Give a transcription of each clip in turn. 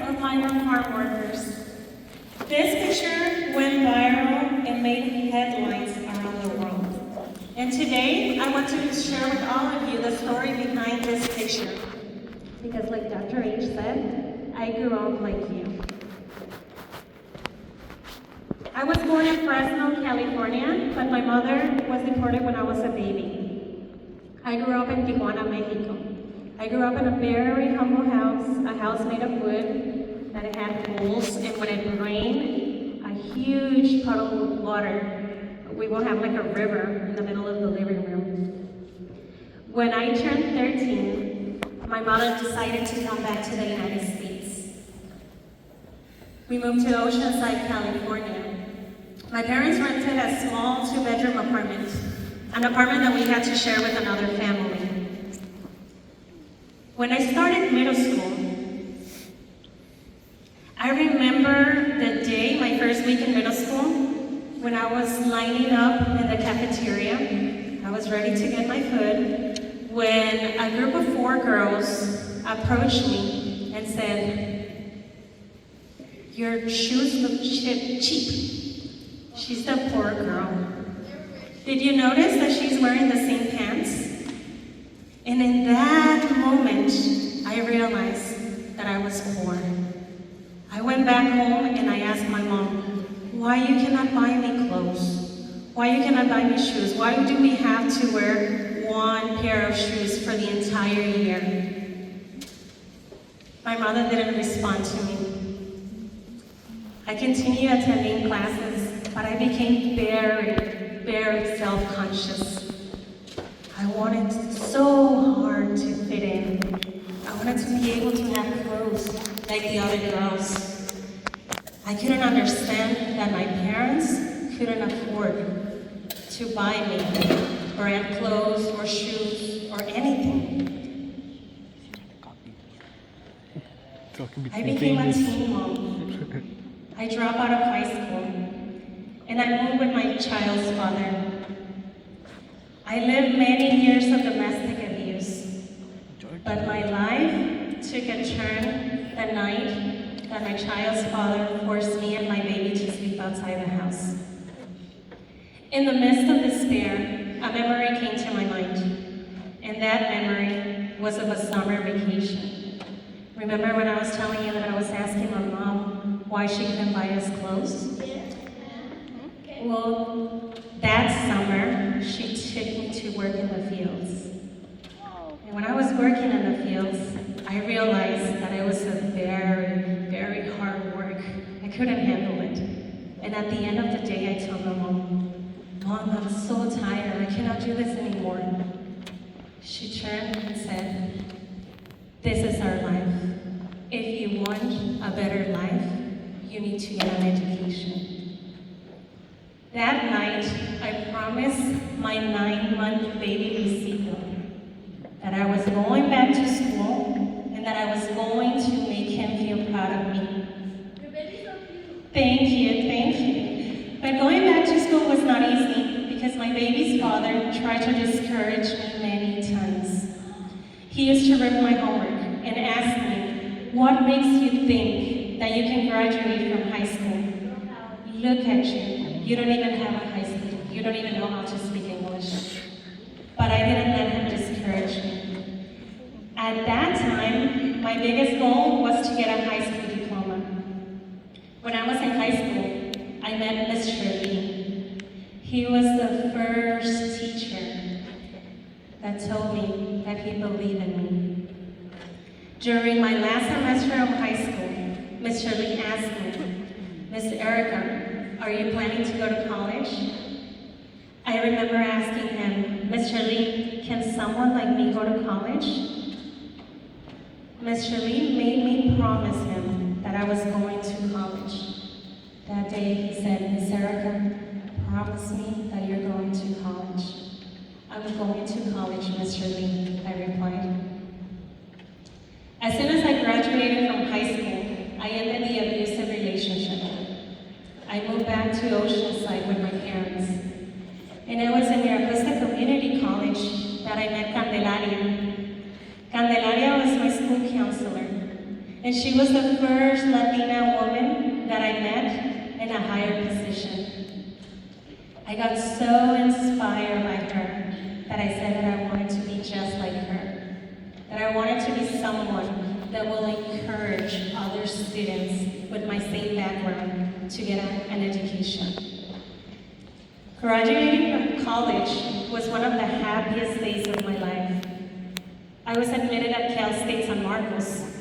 or migrant farm workers. This picture went viral and made headlines around the world. And today, I want to share with all of you the story behind this picture. Because like Dr. H said, I grew up like you. I was born in Fresno, California, but my mother was deported when I was a baby. I grew up in Tijuana, Mexico. I grew up in a very humble house, a house made of wood that it had holes, and when it rained, a huge puddle of water. We will have like a river in the middle of the living room. When I turned 13, my mother decided to come back to the United States. We moved to Oceanside, California. My parents rented a small 2-bedroom apartment, an apartment that we had to share with another family. When I started middle school, I remember the day, my first week in middle school, when I was lining up in the cafeteria. I was ready to get my food, when a group of 4 girls approached me and said, "Your shoes look cheap." She's the poor girl. Did you notice that she's wearing the same pants? And in that moment, I realized that I was poor. I went back home and I asked my mom, why you cannot buy me clothes? Why you cannot buy me shoes? Why do we have to wear one pair of shoes for the entire year? My mother didn't respond to me. I continued attending classes, but I became very, very self-conscious. I wanted so hard to fit in. I wanted to be able to have clothes like the other girls. I couldn't understand that my parents couldn't afford to buy me brand clothes or shoes or anything. I became a teen mom. I dropped out of high school and I moved with my child's father. I lived many years of domestic abuse, but my life took a turn the night that my child's father forced me and my baby to sleep outside the house. In the midst of despair, a memory came to my mind, and that memory was of a summer vacation. Remember when I was telling you that I was asking my mom why she couldn't buy us clothes? Well, that summer, she took me to work in the fields. And when I was working in the fields, I realized that it was a very, very hard work. I couldn't handle it. And at the end of the day, I told my mom, "Mom, I'm so tired. I cannot do this anymore." She turned and said, "This is our life. If you want a better life, you need to get an education." That night, I promised my 9-month baby Luisito that I was going back to school and that I was going to make him feel proud of me. Your baby's so cute. Thank you. But going back to school was not easy because my baby's father tried to discourage me many times. He used to rip my homework and ask me, "What makes you think that you can graduate from high school? Look at you. You don't even have a high school. You don't even know how to speak English." But I didn't let him discourage me. At that time, my biggest goal was to get a high school diploma. When I was in high school, I met Mr. Lee. He was the first teacher that told me that he believed in me. During my last semester of high school, Mr. Lee asked me, "Miss Erica, are you planning to go to college?" I remember asking him, "Mr. Lee, can someone like me go to college?" Mr. Lee made me promise him that I was going to college. That day he said, "Miss Erica, promise me that you're going to college." "I'm going to college, Mr. Lee," I replied. As soon as I graduated from high school, I ended the abusive relationship. I moved back to Oceanside with my parents. And it was in Mira Costa Community College that I met Candelaria. Candelaria was my school counselor. And she was the first first Latina woman that I met in a higher position. I got so inspired by her that I said that I wanted to be just like her, that I wanted to be someone that will encourage other students with my same background to get an education. Graduating from college was one of the happiest days of my life. I was admitted at Cal State San Marcos.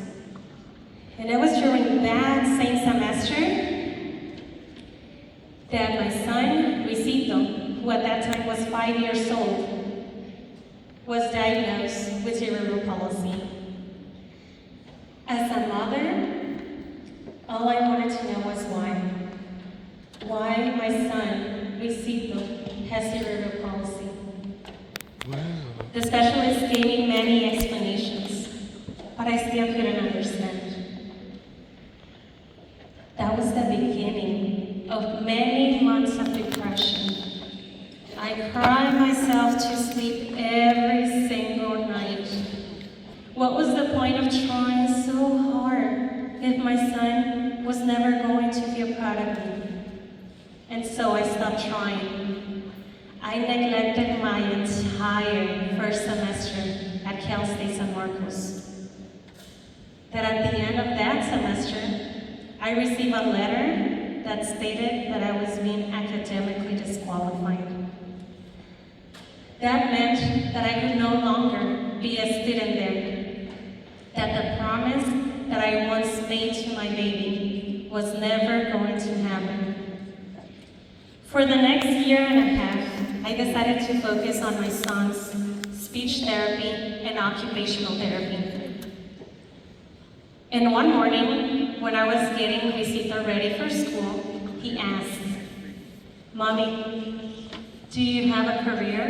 And it was during that same semester that my son, Luisito, who at that time was 5 years old, was diagnosed with cerebral palsy. As a mother, all I wanted to know was why. Why my son, Luisito, has cerebral palsy. The specialist gave me many explanations, but I still couldn't understand. That was the beginning of many months of depression. I cried myself to sleep every single night. What was the point of trying so hard if my son was never going to feel proud of me? And so I stopped trying. I neglected my entire first semester at Cal State San Marcos. That at the end of that semester, I received a letter that stated that I was being academically disqualified. That meant that I could no longer be a student there, that the promise that I once made to my baby was never going to happen. For the next year and a half, I decided to focus on my son's speech therapy and occupational therapy. And one morning, when I was getting Luisito ready for school, he asked, "Mommy, do you have a career?"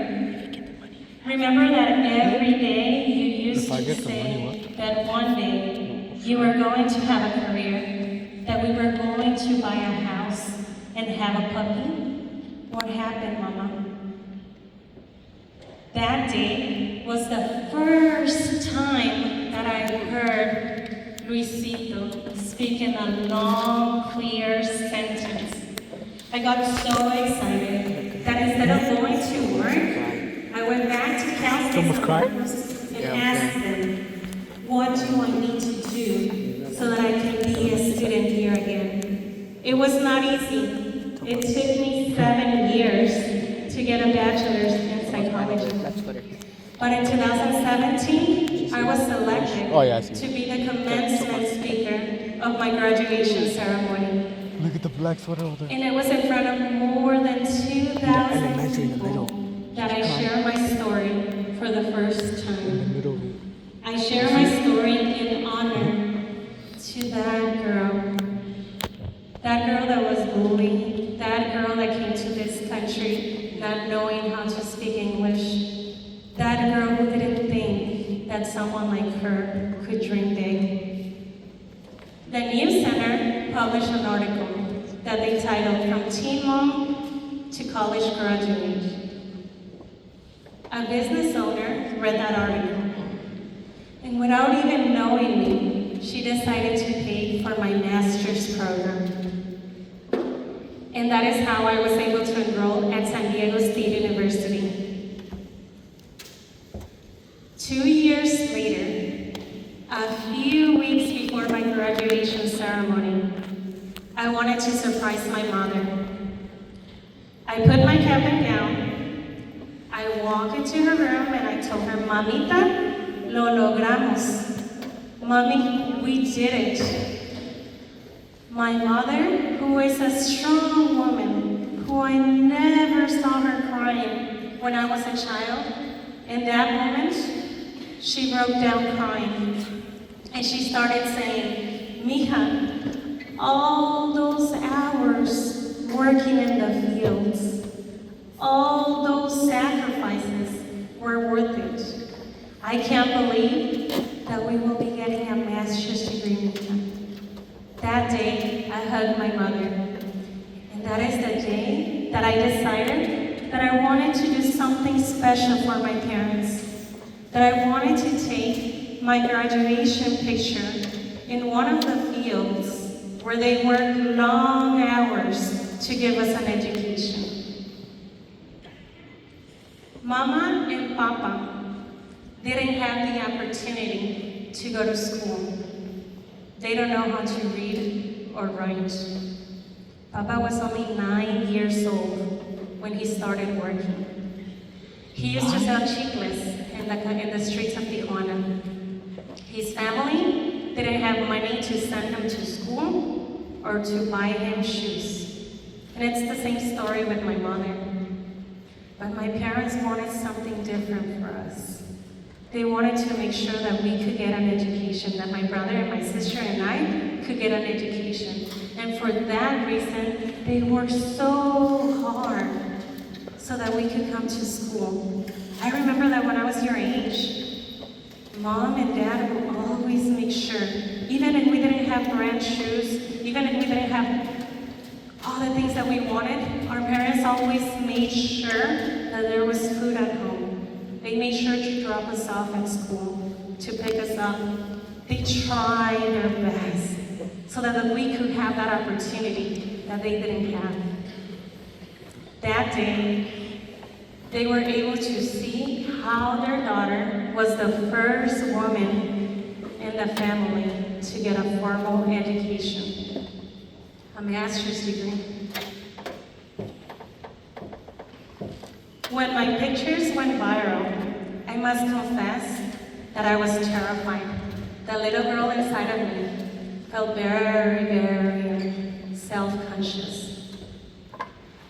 Remember that every day you used to say that one day you were going to have a career, that we were going to buy a house and have a puppy? What happened, Mama? That day was the first time that I heard Luisito speak in a long, clear sentence. I got so excited that instead of going to work, I went back to Cal State San Marcos and asked them, what do I need to do so that I can be a student here again? It was not easy. It took me 7 years to get a bachelor's in psychology. But in 2017, I was selected to be the commencement speaker of my graduation ceremony. Look at the black sweater over there. And it was in front of more than 2,000 people that I share my story for the first time. I share my story in honor to that girl that was bullied, that girl that came to this country not knowing how to speak English, that girl who didn't think that someone like her could dream big. The News Center published an article that they titled From Teen Mom to College Graduate. A business owner read that article, and without even knowing me, she decided to pay for my master's program. And that is how I was able to enroll at San Diego State University. 2 years later, a few weeks before my graduation ceremony, I wanted to surprise my mother. I put my cap and gown, I walked into her room and I told her, "Mamita, lo logramos. Mommy, we did it." My mother, who is a strong woman, who I never saw her crying when I was a child, in that moment, she broke down crying. And she started saying, "Mija, all those hours working in the fields, all those sacrifices were worth it. I can't believe that we will be getting a master's degree, Mija." That day, I hugged my mother. And that is the day that I decided that I wanted to do something special for my parents. That I wanted to take my graduation picture in one of the fields where they work long hours to give us an education. Mama and Papa didn't have the opportunity to go to school. They don't know how to read or write. Papa was only 9 years old when he started working. He used to sell chicles in the streets of Tijuana. His family didn't have money to send him to school or to buy him shoes. And it's the same story with my mother. But my parents wanted something different for us. They wanted to make sure that we could get an education, that my brother and my sister and I could get an education. And for that reason, they worked so hard so that we could come to school. I remember that when I was your age, Mom and Dad would always make sure, even if we didn't have brand shoes, even if we didn't have all the things that we wanted, our parents always made sure that there was food at home. They made sure to drop us off at school, to pick us up. They tried their best so that we could have that opportunity that they didn't have. That day, they were able to see how their daughter was the first woman in the family to get a formal education, a master's degree. When my pictures went viral, I must confess that I was terrified. The little girl inside of me felt very, very self-conscious.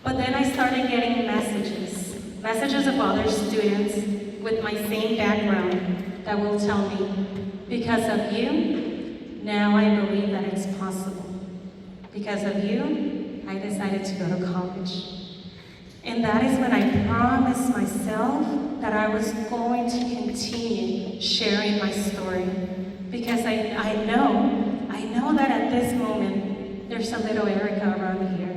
But then I started getting messages of other students with my same background that will tell me, because of you, now I believe that it's possible. Because of you, I decided to go to college. And that is when I promised myself that I was going to continue sharing my story. Because I know that at this moment, there's a little Erica around here.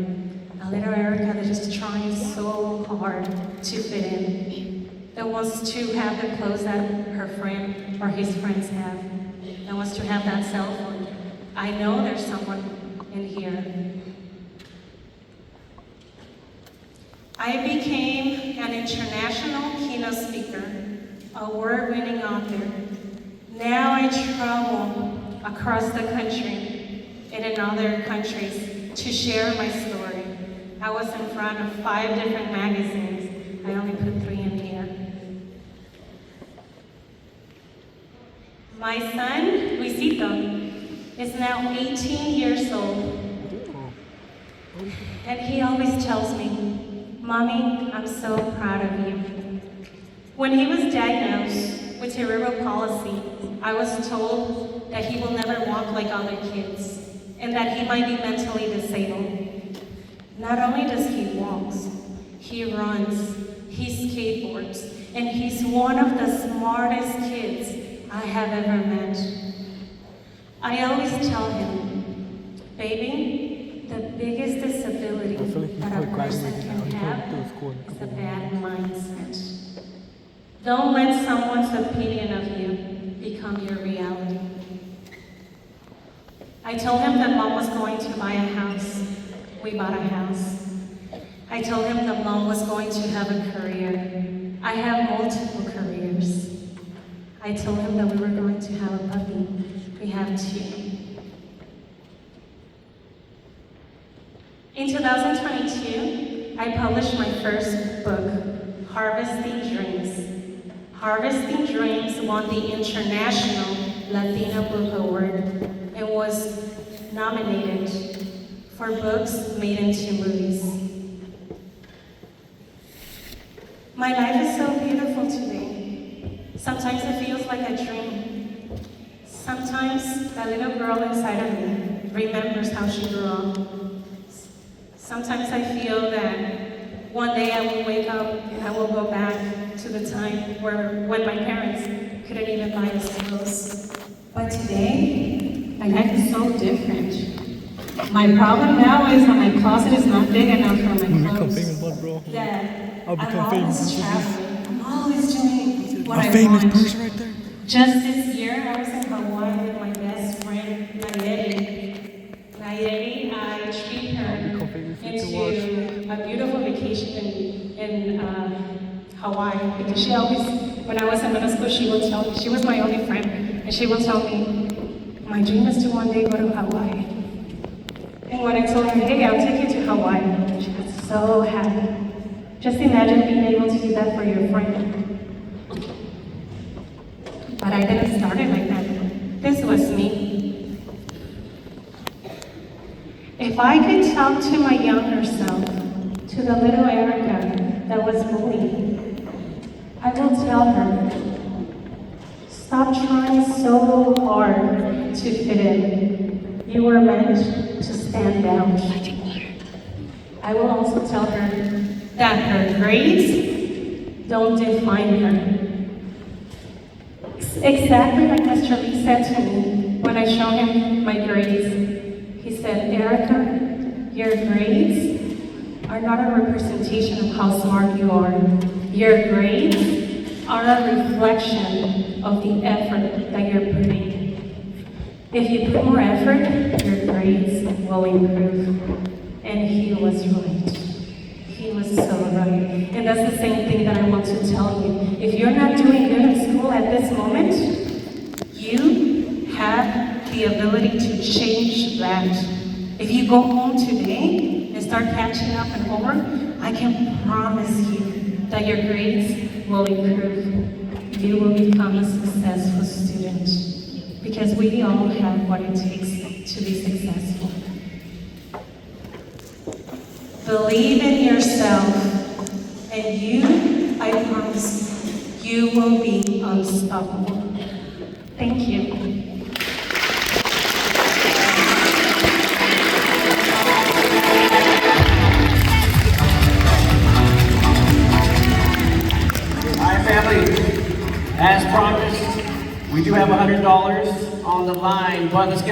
A little Erica that is trying so hard to fit in. That wants to have the clothes that her friend or his friends have. That wants to have that cell phone. I know there's someone in here. I became an international keynote speaker, award-winning author. Now I travel across the country and in other countries to share my story. I was in front of 5 different magazines. I only put 3 in here. My son, Luisito, is now 18 years old. And he always tells me, "Mommy, I'm so proud of you." When he was diagnosed with cerebral palsy, I was told that he will never walk like other kids and that he might be mentally disabled. Not only does he walk, he runs, he skateboards, and he's one of the smartest kids I have ever met. I always tell him, "Baby, the biggest disability that a person can have is a bad mindset. Don't let someone's opinion of you become your reality." I told him that Mom was going to buy a house. We bought a house. I told him that Mom was going to have a career. I have multiple careers. I told him that we were going to have a puppy. We have 2. In 2022, I published my first book, Harvesting Dreams. Harvesting Dreams won the International Latino Book Award and was nominated for books made into movies. My life is so beautiful today. Sometimes it feels like a dream. Sometimes that little girl inside of me remembers how she grew up. Sometimes I feel that one day I will wake up and I will go back to the time when my parents couldn't even buy us clothes. But today, my life is so different. My problem now is that my closet is not big enough for my clothes. That I'm always traveling. I'm always doing what I want. Person right there. Just this year, I was in Hawaii with my best friend, Nayeli, in Hawaii, because she always, when I was in middle school, she would tell me, she was my only friend, and she would tell me, my dream is to one day go to Hawaii. And when I told her, hey, I'll take you to Hawaii, she was so happy. Just imagine being able to do that for your friend. But I didn't start it like that. This was me. If I could talk to my younger self, to the little Erica that was bullied, I will tell her, stop trying so hard to fit in. You were meant to stand out. I will also tell her that her grades don't define her. Exactly like Mr. Lee said to me when I showed him my grades. He said, Erica, your grades are not a representation of how smart you are. Your grades are a reflection of the effort that you're putting. If you put more effort, your grades will improve. And he was right. He was so right. And that's the same thing that I want to tell you. If you're not doing good in school at this moment, you have the ability to change that. If you go home today and start catching up on homework, I can promise you that your grades will improve. You will become a successful student, because we all have what it takes to be successful. Believe in yourself, and you, I promise, you will be unstoppable. Thank you. All right, family. As promised, we do have $100 on the line, but let's give